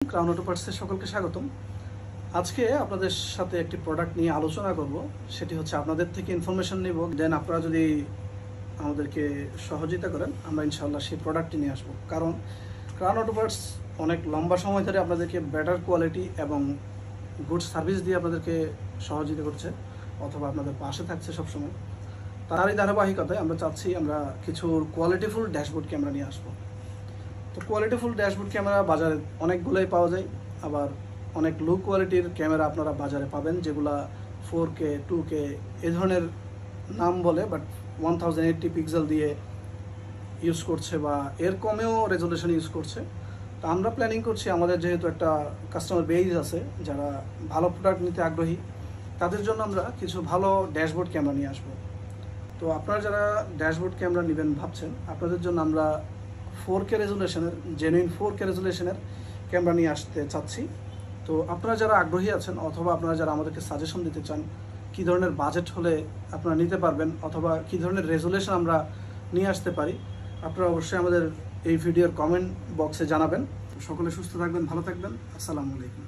Crown auto পার্টসে সকলকে স্বাগতম। আজকে আপনাদের সাথে একটি প্রোডাক্ট নিয়ে আলোচনা করব। সেটি হচ্ছে আপনাদের থেকে ইনফরমেশন নিব, দেন আপনারা যদি আমাদেরকে সহযোগিতা করেন আমরা ইনশাআল্লাহ সেই প্রোডাক্টটি নিয়ে আসবো। কারণ ক্রাউন অটো পার্টস অনেক লম্বা সময় ধরে আপনাদেরকে বেটার কোয়ালিটি এবং গুড সার্ভিস দিয়ে আপনাদেরকে সহযোগিতা করছে অথবা আপনাদের পাশে থাকছে সবসময়। তারই ধারাবাহিকতায় আমরা চাচ্ছি আমরা কিছু কোয়ালিটিফুল ড্যাশবোর্ড ক্যামেরা নিয়ে আসবো। তো কোয়ালিটিফুল ড্যাশবোর্ড ক্যামেরা বাজারে অনেকগুলোই পাওয়া যায়, আবার অনেক লো কোয়ালিটির ক্যামেরা আপনারা বাজারে পাবেন যেগুলা 4K 2K এই ধরনের নাম বলে, বাট 1080 পিক্সেল দিয়ে ইউজ করছে বা এর কমেও রেজলিউশন ইউজ করছে। তো আমরা প্ল্যানিং করছি, আমাদের যেহেতু একটা কাস্টমার বেজ আছে যারা ভালো প্রোডাক্ট নিতে আগ্রহী, তাদের জন্য আমরা কিছু ভালো ড্যাশবোর্ড ক্যামেরা নিয়ে আসবো। তো আপনারা যারা ড্যাশবোর্ড ক্যামেরা নেবেন ভাবছেন, আপনাদের জন্য আমরা 4K রেজুলেশনের জেনুইন 4K রেজুলেশনের ক্যামেরা নিয়ে আসতে চাচ্ছি। তো আপনারা যারা আগ্রহী আছেন অথবা আপনারা যারা আমাদেরকে সাজেশন দিতে চান কী ধরনের বাজেট হলে আপনারা নিতে পারবেন অথবা কী ধরনের রেজুলেশন আমরা নিয়ে আসতে পারি, আপনারা অবশ্যই আমাদের এই ভিডিওর কমেন্ট বক্সে জানাবেন। সকলে সুস্থ থাকবেন, ভালো থাকবেন। আসসালামু আলাইকুম।